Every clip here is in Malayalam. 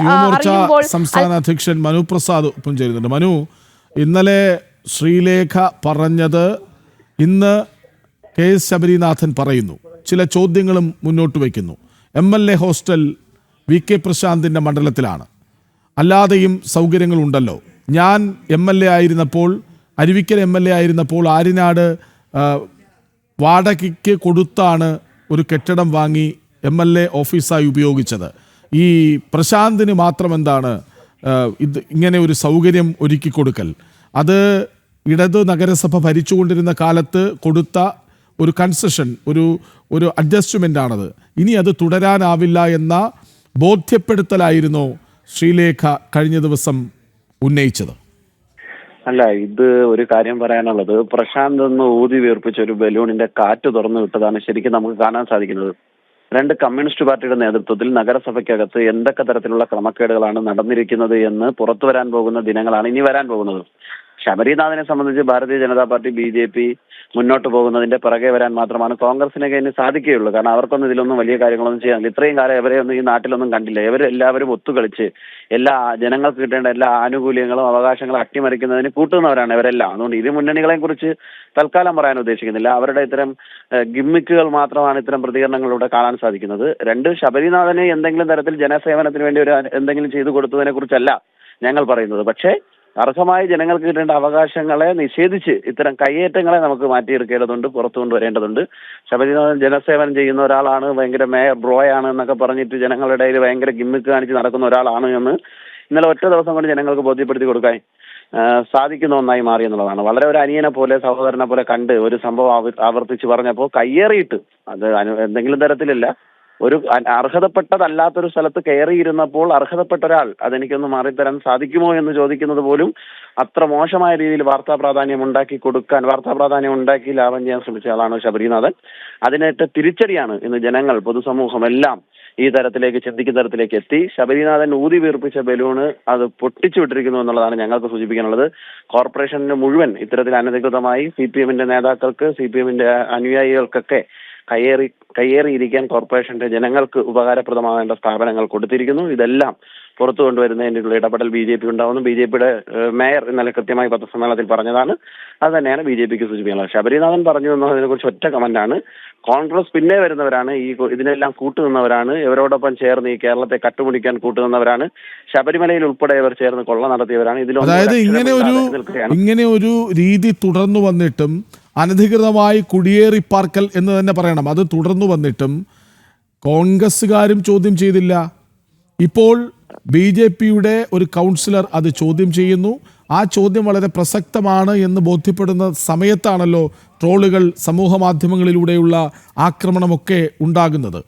യുവമോർച്ച അറിയുമ്പോൾ സംസ്ഥാന അധ്യക്ഷൻ മനു പ്രസാദ് ഒപ്പം ചേരുന്നുണ്ട്. മനു, ഇന്നലെ ശ്രീലേഖ പറഞ്ഞത് ഇന്ന് കെ എസ് ശബരിനാഥൻ പറയുന്നു, ചില ചോദ്യങ്ങളും മുന്നോട്ട് വയ്ക്കുന്നു. MLA ഹോസ്റ്റൽ വി കെ പ്രശാന്തിൻ്റെ മണ്ഡലത്തിലാണ്, അല്ലാതെയും സൗകര്യങ്ങളുണ്ടല്ലോ. ഞാൻ MLA ആയിരുന്നപ്പോൾ, അരുവിക്കൽ MLA ആയിരുന്നപ്പോൾ ആര്യനാട് വാടകയ്ക്ക് കൊടുത്താണ് ഒരു കെട്ടിടം വാങ്ങി MLA ഓഫീസായി ഉപയോഗിച്ചത്. ഈ പ്രശാന്തിന് മാത്രം എന്താണ് ഇത് ഇങ്ങനെ ഒരു സൗകര്യം ഒരുക്കി കൊടുക്കൽ? അത് ഇടത് നഗരസഭ ഭരിച്ചുകൊണ്ടിരുന്ന കാലത്ത് കൊടുത്ത ഒരു കൺസെഷൻ, ഒരു അഡ്ജസ്റ്റ്മെൻ്റ് ആണത്. ഇനി അത് തുടരാനാവില്ല എന്ന ബോധ്യപ്പെടുത്തലായിരുന്നു ശ്രീലേഖ കഴിഞ്ഞ ദിവസം ഉന്നയിച്ചത്. അല്ല, ഇത് ഒരു കാര്യം പറയാനുള്ളത്, പ്രശാന്ത് എന്ന് ഊതി വീർപ്പിച്ച ഒരു ബലൂണിന്റെ കാറ്റ് തുറന്നു വിട്ടതാണ് ശരിക്കും നമുക്ക് കാണാൻ സാധിക്കുന്നത്. രണ്ട് കമ്മ്യൂണിസ്റ്റ് പാർട്ടിയുടെ നേതൃത്വത്തിൽ നഗരസഭയ്ക്കകത്ത് എന്തൊക്കെ തരത്തിലുള്ള ക്രമക്കേടുകളാണ് നടന്നിരിക്കുന്നത് എന്ന് പുറത്തു വരാൻ പോകുന്ന ദിനങ്ങളാണ് ഇനി വരാൻ പോകുന്നത്. ശബരിനാഥനെ സംബന്ധിച്ച് ഭാരതീയ ജനതാ പാർട്ടി BJP മുന്നോട്ട് പോകുന്നതിന്റെ പിറകെ വരാൻ മാത്രമാണ് കോൺഗ്രസിനൊക്കെ ഇനി സാധിക്കുകയുള്ളൂ. കാരണം അവർക്കൊന്നും ഇതിലൊന്നും വലിയ കാര്യങ്ങളൊന്നും ചെയ്യാനില്ല. ഇത്രയും കാലം ഇവരെ ഒന്നും ഈ നാട്ടിലൊന്നും കണ്ടില്ല. ഇവരെല്ലാവരും ഒത്തുകളിച്ച് എല്ലാ ജനങ്ങൾക്ക് കിട്ടേണ്ട എല്ലാ ആനുകൂല്യങ്ങളും അവകാശങ്ങളും അട്ടിമറിക്കുന്നതിന് കൂട്ടുന്നവരാണ് ഇവരെല്ലാം. അതുകൊണ്ട് ഇരു മുന്നണികളെ കുറിച്ച് തൽക്കാലം പറയാൻ ഉദ്ദേശിക്കുന്നില്ല. അവരുടെ ഇത്തരം ഗിമ്മിക്കുകൾ മാത്രമാണ് ഇത്തരം പ്രതികരണങ്ങളിലൂടെ കാണാൻ സാധിക്കുന്നത്. രണ്ട്, ശബരിനാഥനെ എന്തെങ്കിലും തരത്തിൽ ജനസേവനത്തിന് വേണ്ടി എന്തെങ്കിലും ചെയ്തു കൊടുത്തതിനെ കുറിച്ചല്ല ഞങ്ങൾ പറയുന്നത്. പക്ഷേ അർഹമായി ജനങ്ങൾക്ക് കിട്ടേണ്ട അവകാശങ്ങളെ നിഷേധിച്ച് ഇത്തരം കയ്യേറ്റങ്ങളെ നമുക്ക് മാറ്റിയെടുക്കേണ്ടതുണ്ട്, പുറത്തു കൊണ്ടുവരേണ്ടതുണ്ട്. ശബരിനാഥൻ ജനസേവനം ചെയ്യുന്ന ഒരാളാണ്, ഭയങ്കര മേയർ ബ്രോയാണ് എന്നൊക്കെ പറഞ്ഞിട്ട് ജനങ്ങളുടെ ഇടയിൽ ഭയങ്കര ഗിമ്മിക്ക് കാണിച്ച് നടക്കുന്ന ഒരാളാണ് എന്ന് ഇന്നലെ ഒറ്റ ദിവസം കൊണ്ട് ജനങ്ങൾക്ക് ബോധ്യപ്പെടുത്തി കൊടുക്കാൻ സാധിക്കുന്ന ഒന്നായി മാറി എന്നുള്ളതാണ്. വളരെ ഒരു അനിയനെ പോലെ, സഹോദരനെ പോലെ കണ്ട് ഒരു സംഭവം ആവർത്തിച്ച് പറഞ്ഞപ്പോൾ കയ്യേറിയിട്ട്, അത് എന്തെങ്കിലും തരത്തിലില്ല, ഒരു അർഹതപ്പെട്ടതല്ലാത്തൊരു സ്ഥലത്ത് കയറിയിരുന്നപ്പോൾ അർഹതപ്പെട്ട ഒരാൾ അതെനിക്കൊന്ന് മാറിത്തരാൻ സാധിക്കുമോ എന്ന് ചോദിക്കുന്നത് പോലും അത്ര മോശമായ രീതിയിൽ വാർത്താ പ്രാധാന്യം ഉണ്ടാക്കി ലാഭം ചെയ്യാൻ ശ്രമിച്ച ആളാണ് ശബരിനാഥൻ. അതിനേറ്റ തിരിച്ചടിയാണ് ഇന്ന് ജനങ്ങൾ, പൊതുസമൂഹം എല്ലാം ഈ തരത്തിലേക്ക് ചിന്തിക്കുന്ന തരത്തിലേക്ക് എത്തി. ശബരിനാഥൻ ഊതി വീർപ്പിച്ച ബലൂണ് അത് പൊട്ടിച്ചു വിട്ടിരിക്കുന്നു എന്നുള്ളതാണ് ഞങ്ങൾക്ക് സൂചിപ്പിക്കാനുള്ളത്. കോർപ്പറേഷന് മുഴുവൻ ഇത്തരത്തിൽ അനധികൃതമായി CPM-ന്റെ നേതാക്കൾക്ക്, CPM-ന്റെ അനുയായികൾക്കൊക്കെ കയ്യേറിയിരിക്കാൻ കോർപ്പറേഷന്റെ ജനങ്ങൾക്ക് ഉപകാരപ്രദമാവേണ്ട സ്ഥാപനങ്ങൾ കൊടുത്തിരിക്കുന്നു. ഇതെല്ലാം പുറത്തു കൊണ്ടുവരുന്നതിനുള്ള ഇടപെടൽ BJP ഉണ്ടാവുന്നു. BJP-യുടെ മേയർ ഇന്നലെ കൃത്യമായി പത്രസമ്മേളനത്തിൽ പറഞ്ഞതാണ്. അത് തന്നെയാണ് BJP-ക്ക് സൂചിപ്പിക്കുന്നത്. ശബരിനാഥൻ പറഞ്ഞു എന്നതിനെ കുറിച്ച് ഒറ്റ കമന്റാണ്, കോൺഗ്രസ് പിന്നെ വരുന്നവരാണ്, ഇതിനെല്ലാം കൂട്ടുനിന്നവരാണ്, ഇവരോടൊപ്പം ചേർന്ന് ഈ കേരളത്തെ കട്ടുപിടിക്കാൻ കൂട്ടുനിന്നവരാണ്, ശബരിമലയിൽ ഉൾപ്പെടെ ഇവർ ചേർന്ന് കൊള്ള നടത്തിയവരാണ്. അതായത് ഇങ്ങനെ ഒരു രീതി തുടർന്നു വന്നിട്ടും, അനധികൃതമായി കുടിയേറി പാർക്കൽ എന്ന് തന്നെ പറയണം, അത് തുടർന്നു വന്നിട്ടും കോൺഗ്രസ്സുകാരും ചോദ്യം ചെയ്തില്ല. ഇപ്പോൾ BJP-യുടെ ഒരു കൗൺസിലർ അത് ചോദ്യം ചെയ്യുന്നു. ആ ചോദ്യം വളരെ പ്രസക്തമാണ് എന്ന് ബോധ്യപ്പെടുന്ന സമയത്താണല്ലോ ട്രോളുകൾ, സമൂഹ മാധ്യമങ്ങളിലൂടെയുള്ള ആക്രമണമൊക്കെ ഉണ്ടാകുന്നത്.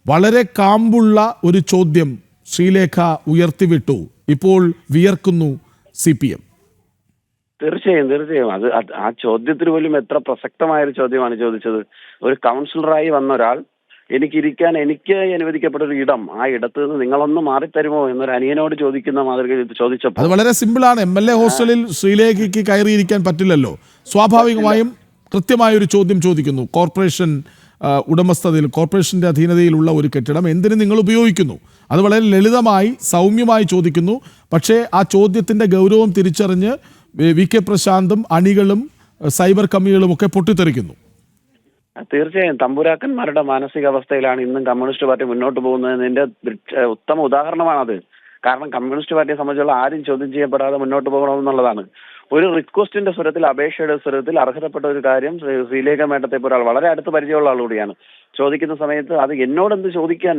വളരെ കാമ്പുള്ള ഒരു ചോദ്യം ശ്രീലേഖ ഉയർത്തിവിട്ടു. ഇപ്പോൾ വിയർക്കുന്നു CPM. തീർച്ചയായും അത് ആ ചോദ്യത്തിന് പോലും എത്ര പ്രസക്തമായൊരു ചോദ്യമാണ് ചോദിച്ചത്. ഒരു കൗൺസിലറായി വന്ന ഒരാൾ, എനിക്ക് അനുവദിക്കപ്പെട്ട ഒരു ഇടം, ആ ഇടത്ത് നിന്ന് നിങ്ങളൊന്ന് മാറിത്തരുമോ എന്നൊരു അനിയനോട് ചോദിക്കുന്ന മാതൃക ചോദിച്ചപ്പോൾ, അത് വളരെ സിമ്പിളാണ്. MLA ഹോസ്റ്റലിൽ ശ്രീലേഖയ്ക്ക് കയറിയിരിക്കാൻ പറ്റില്ലല്ലോ. സ്വാഭാവികമായും കൃത്യമായൊരു ചോദ്യം ചോദിക്കുന്നു. കോർപ്പറേഷൻ ഉടമസ്ഥതയിൽ, കോർപ്പറേഷന്റെ അധീനതയിലുള്ള ഒരു കെട്ടിടം എന്തിന് നിങ്ങൾ ഉപയോഗിക്കുന്നു? അത് വളരെ ലളിതമായി, സൗമ്യമായി ചോദിക്കുന്നു. പക്ഷേ ആ ചോദ്യത്തിന്റെ ഗൗരവം തിരിച്ചറിഞ്ഞ് വി കെ പ്രശാന്തും അണികളും സൈബർ കമ്മികളും ഒക്കെ പൊട്ടിത്തെറിക്കുന്നു. തീർച്ചയായും തമ്പുരാക്കന്മാരുടെ മാനസികാവസ്ഥയിലാണ് ഇന്നും കമ്മ്യൂണിസ്റ്റ് പാർട്ടി മുന്നോട്ട് പോകുന്നതിന്റെ ഉത്തമ ഉദാഹരണമാണത്. കാരണം കമ്മ്യൂണിസ്റ്റ് പാർട്ടിയെ സംബന്ധിച്ചുള്ള ആരും ചോദ്യം ചെയ്യപ്പെടാതെ മുന്നോട്ട് പോകണമെന്നുള്ളതാണ്. ഒരു റിക്വസ്റ്റിന്റെ സ്വരത്തിൽ, അപേക്ഷയുടെ സ്വരത്തിൽ അർഹതപ്പെട്ട ഒരു കാര്യം ശ്രീലേഖ മേഡത്തെ പോലെ ആൾ, വളരെ അടുത്ത് പരിചയമുള്ള ആളുകൂടിയാണ്, ചോദിക്കുന്ന സമയത്ത് അത് എന്നോടെന്ത് ചോദിക്കാൻ,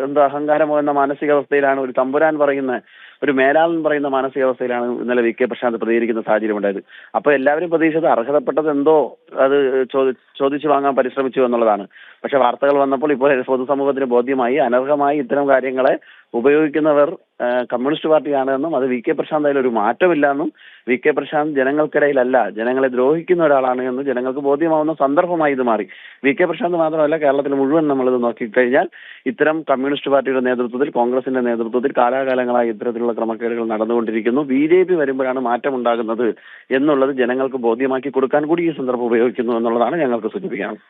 എന്ത് അഹങ്കാരമോ എന്ന മാനസികാവസ്ഥയിലാണ്, ഒരു തമ്പുരാൻ പറയുന്ന, ഒരു മേലാളൻ പറയുന്ന മാനസികാവസ്ഥയിലാണ് ഇന്നലെ വി കെ പ്രശാന്ത് പ്രതികരിക്കുന്ന സാഹചര്യം ഉണ്ടായത്. അപ്പൊ എല്ലാവരും പ്രതീക്ഷിച്ചത് അർഹതപ്പെട്ടത് എന്തോ അത് ചോദിച്ചു വാങ്ങാൻ പരിശ്രമിച്ചു എന്നുള്ളതാണ്. പക്ഷെ വാർത്തകൾ വന്നപ്പോൾ ഇപ്പോൾ പൊതുസമൂഹത്തിന് ബോധ്യമായി, അനർഹമായി ഇത്തരം കാര്യങ്ങളെ ഉപയോഗിക്കുന്നവർ കമ്മ്യൂണിസ്റ്റ് പാർട്ടിയാണെന്നും അത് വി കെ പ്രശാന്ത് അതിലൊരു മാറ്റമില്ല എന്നും വി കെ പ്രശാന്ത് ജനങ്ങൾക്കിടയിലല്ല, ജനങ്ങളെ ദ്രോഹിക്കുന്ന ഒരാളാണ് എന്ന് ജനങ്ങൾക്ക് ബോധ്യമാവുന്ന സന്ദർഭമായി ഇത് മാറി. വി കെ പ്രശാന്ത് മാത്രമല്ല, കേരളത്തിൽ മുഴുവൻ നമ്മളിത് നോക്കിക്കഴിഞ്ഞാൽ ഇത്തരം കമ്മ്യൂണിസ്റ്റ് പാർട്ടിയുടെ നേതൃത്വത്തിൽ, കോൺഗ്രസിന്റെ നേതൃത്വത്തിൽ കാലാകാലങ്ങളായി ഇത്തരത്തിലുള്ള ക്രമക്കേടുകൾ നടന്നുകൊണ്ടിരിക്കുന്നു. BJP വരുമ്പോഴാണ് മാറ്റമുണ്ടാകുന്നത് എന്നുള്ളത് ജനങ്ങൾക്ക് ബോധ്യമാക്കി കൊടുക്കാൻ കൂടി ഈ സന്ദർഭം ഉപയോഗിക്കുന്നു എന്നുള്ളതാണ് ഞങ്ങൾക്ക് സൂചിപ്പിക്കാനുള്ളത്.